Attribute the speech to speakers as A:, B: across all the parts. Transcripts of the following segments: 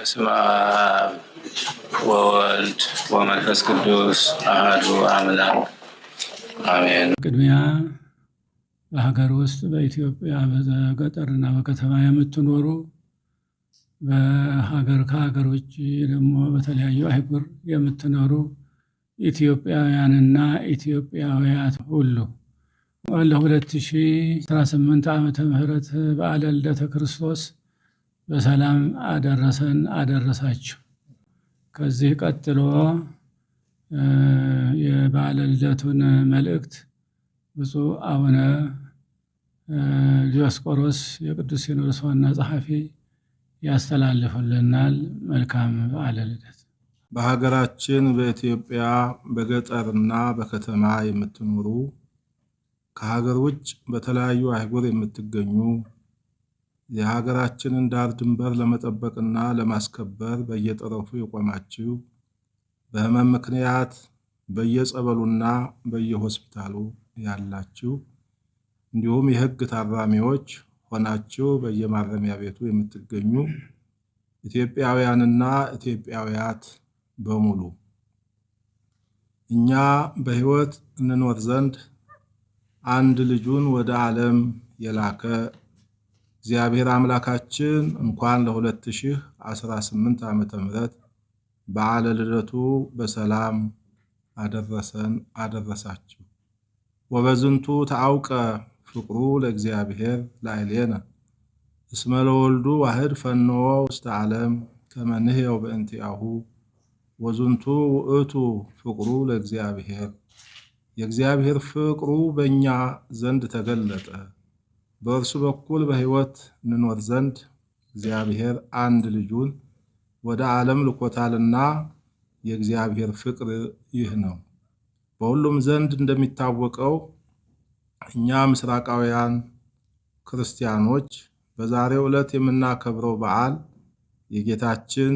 A: በስመ አብ ወወልድ ወመንፈስ ቅዱስ አሐዱ አምላክ አሜን።
B: ቅድሚያ በሀገር ውስጥ በኢትዮጵያ በገጠርና በከተማ የምትኖሩ ከሀገር ውጭ ደግሞ በተለያዩ አህጉር የምትኖሩ ኢትዮጵያውያንና ኢትዮጵያውያት ሁሉ ለ2018 ዓመተ ምህረት በዓለ ልደተ ክርስቶስ በሰላም አደረሰን አደረሳችሁ። ከዚህ ቀጥሎ የበዓለ ልደቱን መልእክት ብፁዕ አቡነ ዲዮስቆሮስ የቅዱስ ሲኖዶስ ዋና ጸሐፊ ያስተላልፉልናል። መልካም በዓለ ልደት።
C: በሀገራችን በኢትዮጵያ በገጠርና በከተማ የምትኖሩ ከሀገር ውጭ በተለያዩ አህጉር የምትገኙ የሀገራችንን ዳር ድንበር ለመጠበቅና ለማስከበር በየጠረፉ የቆማችሁ በሕመም ምክንያት በየጸበሉና በየሆስፒታሉ ያላችሁ እንዲሁም የሕግ ታራሚዎች ሆናችሁ በየማረሚያ ቤቱ የምትገኙ ኢትዮጵያውያንና ኢትዮጵያውያት በሙሉ እኛ በሕይወት እንኖር ዘንድ አንድ ልጁን ወደ ዓለም የላከ እግዚአብሔር አምላካችን እንኳን ለ2018 ዓመተ ምህረት በዓለ ልደቱ በሰላም አደረሰን አደረሳችሁ። ወበዝንቱ ተአውቀ ፍቅሩ ለእግዚአብሔር ላዕሌነ እስመ ለወልዱ ዋህድ ፈነወ ውስተ ዓለም ከመ ንሕየው በእንቲአሁ ወዝንቱ ውእቱ ፍቅሩ ለእግዚአብሔር። የእግዚአብሔር ፍቅሩ በእኛ ዘንድ ተገለጠ፣ በእርሱ በኩል በሕይወት እንኖር ዘንድ እግዚአብሔር አንድ ልጁን ወደ ዓለም ልኮታልና የእግዚአብሔር ፍቅር ይህ ነው። በሁሉም ዘንድ እንደሚታወቀው እኛ ምስራቃውያን ክርስቲያኖች በዛሬው ዕለት የምናከብረው በዓል የጌታችን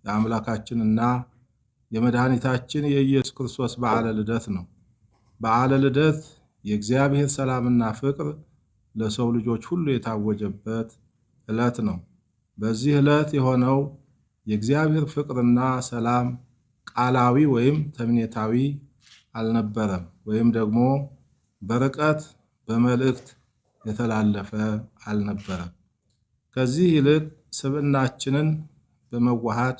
C: የአምላካችንና የመድኃኒታችን የኢየሱስ ክርስቶስ በዓለ ልደት ነው። በዓለ ልደት የእግዚአብሔር ሰላምና ፍቅር ለሰው ልጆች ሁሉ የታወጀበት ዕለት ነው። በዚህ ዕለት የሆነው የእግዚአብሔር ፍቅርና ሰላም ቃላዊ ወይም ተምኔታዊ አልነበረም፣ ወይም ደግሞ በርቀት በመልእክት የተላለፈ አልነበረም። ከዚህ ይልቅ ስብዕናችንን በመዋሃድ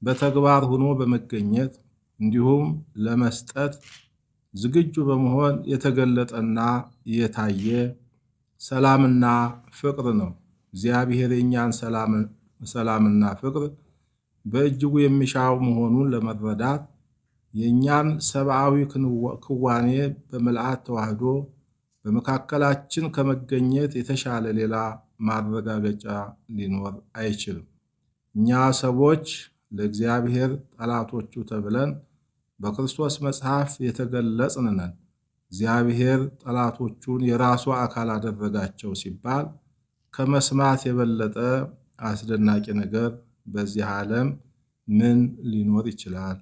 C: በተግባር ሆኖ በመገኘት እንዲሁም ለመስጠት ዝግጁ በመሆን የተገለጠና የታየ ሰላምና ፍቅር ነው። እግዚአብሔር የእኛን ሰላምና ፍቅር በእጅጉ የሚሻው መሆኑን ለመረዳት የእኛን ሰብአዊ ክዋኔ በምልአት ተዋህዶ በመካከላችን ከመገኘት የተሻለ ሌላ ማረጋገጫ ሊኖር አይችልም። እኛ ሰዎች ለእግዚአብሔር ጠላቶቹ ተብለን በክርስቶስ መጽሐፍ የተገለጽን ነን። እግዚአብሔር ጠላቶቹን የራሱ አካል አደረጋቸው ሲባል ከመስማት የበለጠ አስደናቂ ነገር በዚህ ዓለም ምን ሊኖር ይችላል?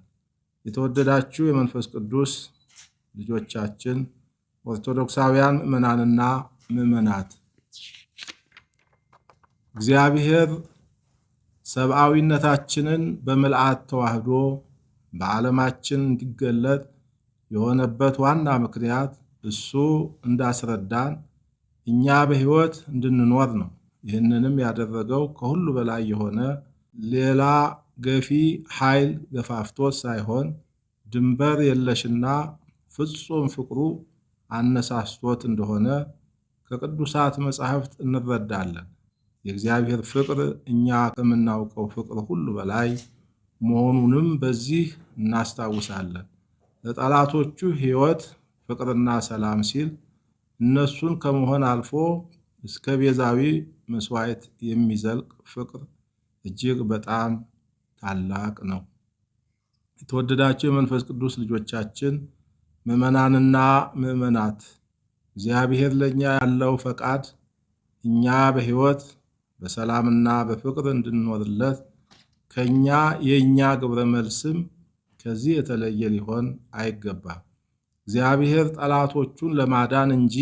C: የተወደዳችሁ የመንፈስ ቅዱስ ልጆቻችን ኦርቶዶክሳውያን ምዕመናንና ምዕመናት፣ እግዚአብሔር ሰብአዊነታችንን በምልአት ተዋህዶ በዓለማችን እንዲገለጥ የሆነበት ዋና ምክንያት እሱ እንዳስረዳን እኛ በሕይወት እንድንኖር ነው። ይህንንም ያደረገው ከሁሉ በላይ የሆነ ሌላ ገፊ ኃይል ገፋፍቶት ሳይሆን ድንበር የለሽና ፍጹም ፍቅሩ አነሳስቶት እንደሆነ ከቅዱሳት መጻሕፍት እንረዳለን። የእግዚአብሔር ፍቅር እኛ ከምናውቀው ፍቅር ሁሉ በላይ መሆኑንም በዚህ እናስታውሳለን። ለጠላቶቹ ሕይወት ፍቅርና ሰላም ሲል እነሱን ከመሆን አልፎ እስከ ቤዛዊ መስዋዕት የሚዘልቅ ፍቅር እጅግ በጣም ታላቅ ነው። የተወደዳችሁ የመንፈስ ቅዱስ ልጆቻችን ምዕመናንና ምዕመናት፣ እግዚአብሔር ለእኛ ያለው ፈቃድ እኛ በሕይወት በሰላምና በፍቅር እንድንኖርለት ከእኛ የእኛ ግብረ መልስም ከዚህ የተለየ ሊሆን አይገባም። እግዚአብሔር ጠላቶቹን ለማዳን እንጂ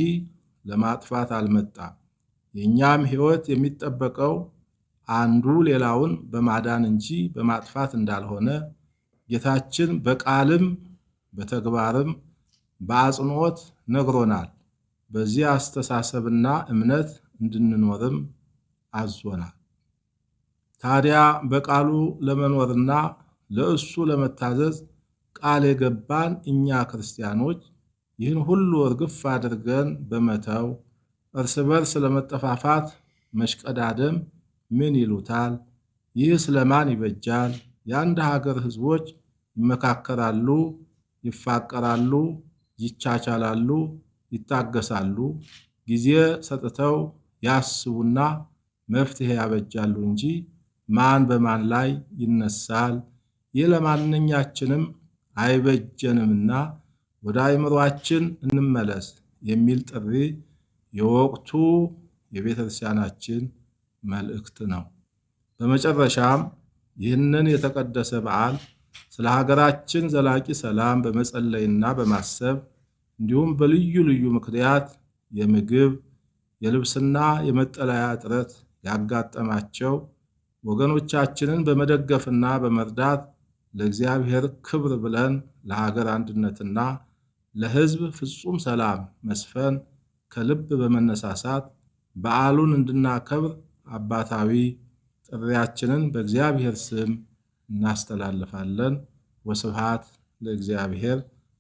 C: ለማጥፋት አልመጣም። የእኛም ሕይወት የሚጠበቀው አንዱ ሌላውን በማዳን እንጂ በማጥፋት እንዳልሆነ ጌታችን በቃልም በተግባርም በአጽንዖት ነግሮናል። በዚህ አስተሳሰብና እምነት እንድንኖርም አዞናል። ታዲያ በቃሉ ለመኖርና ለእሱ ለመታዘዝ ቃል የገባን እኛ ክርስቲያኖች ይህን ሁሉ እርግፍ አድርገን በመተው እርስ በርስ ለመጠፋፋት መሽቀዳደም ምን ይሉታል? ይህ ስለማን ይበጃል? የአንድ ሀገር ሕዝቦች ይመካከራሉ፣ ይፋቀራሉ፣ ይቻቻላሉ፣ ይታገሳሉ፣ ጊዜ ሰጥተው ያስቡና መፍትሄ ያበጃሉ እንጂ ማን በማን ላይ ይነሳል? ይህ ለማንኛችንም አይበጀንምና ወደ አእምሯችን እንመለስ የሚል ጥሪ የወቅቱ የቤተ ክርስቲያናችን መልእክት ነው። በመጨረሻም ይህንን የተቀደሰ በዓል ስለ ሀገራችን ዘላቂ ሰላም በመጸለይና በማሰብ እንዲሁም በልዩ ልዩ ምክንያት የምግብ የልብስና የመጠለያ እጥረት ያጋጠማቸው ወገኖቻችንን በመደገፍና በመርዳት ለእግዚአብሔር ክብር ብለን ለሀገር አንድነትና ለሕዝብ ፍጹም ሰላም መስፈን ከልብ በመነሳሳት በዓሉን እንድናከብር አባታዊ ጥሪያችንን በእግዚአብሔር ስም እናስተላልፋለን። ወስብሐት ለእግዚአብሔር።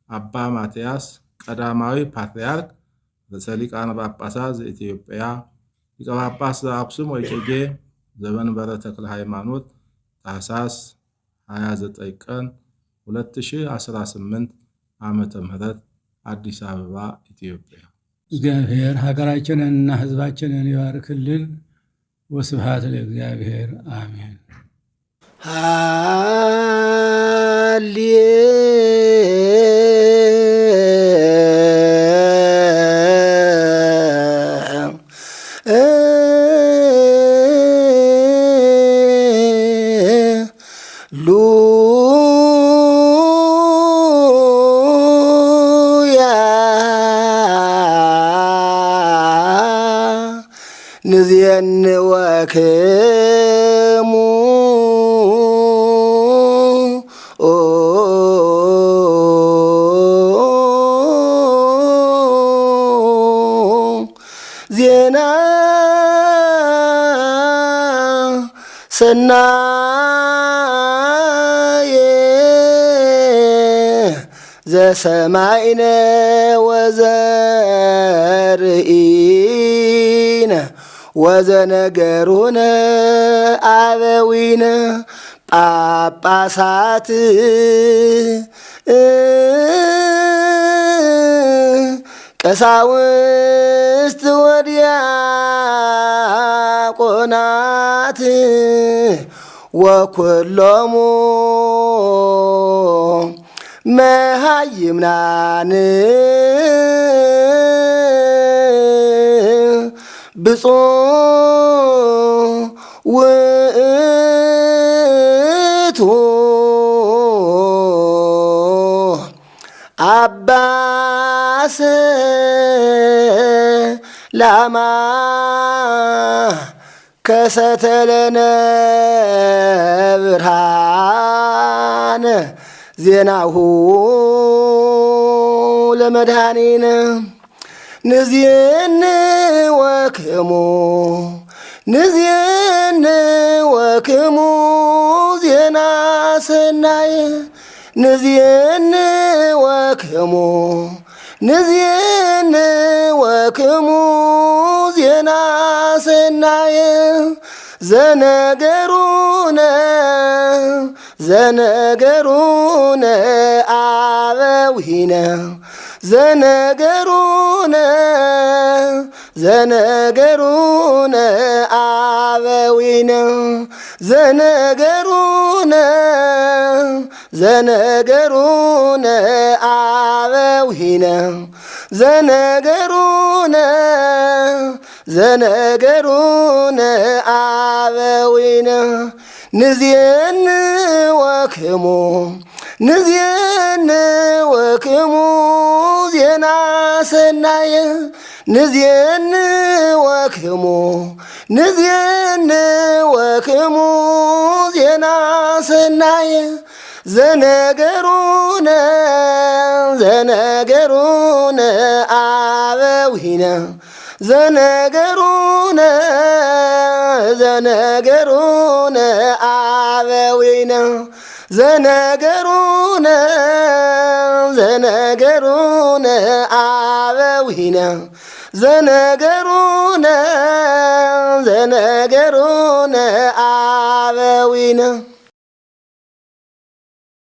C: አባ ማትያስ ቀዳማዊ ፓትርያርክ ርዕሰ ሊቃነ ጳጳሳት ዘኢትዮጵያ ሊቀ ጳጳስ ዘአክሱም ወዕጨጌ ዘመንበረ ተክለ ሃይማኖት ታኅሳስ 29 ቀን 2018 ዓመተ ምህረት አዲስ አበባ ኢትዮጵያ።
B: እግዚአብሔር ሀገራችንንና ሕዝባችንን ይባርክልን። ወስብሐት ለእግዚአብሔር አሜን።
D: ንዜንወክሙ ዜና ሰናየ ዘሰማይነ ወዘርእይነ ወዘነገሩነ አበዊነ ጳጳሳት ቀሳውስት ወዲያቆናት ወኩሎሙ መሃይምናን ብፁዕ ውእቱ አባ ሰላማ ከሰተለነ ብርሃነ ዜናሁ ለመድኃኒነ ንዜን ወክሙ ዜና ሰናየ ንዜን ወክሙ ዜና ሰናየ ዘነገሩነ አበዊነ ዘነገሩነ አበዊነ ዘነገሩነ አበዊነ ዘነገሩነ አበዊነ ንዜን ወክሙ ዜና ሰናየ ንዜን ወክሙ ንዜን ወክሙ ዜና ሰናይ ዘነገሩነ አበዊነ ዘነገሩነ አበዊነ ዘነገሩነ አበዊነ ዘነገሩነ አበዊነ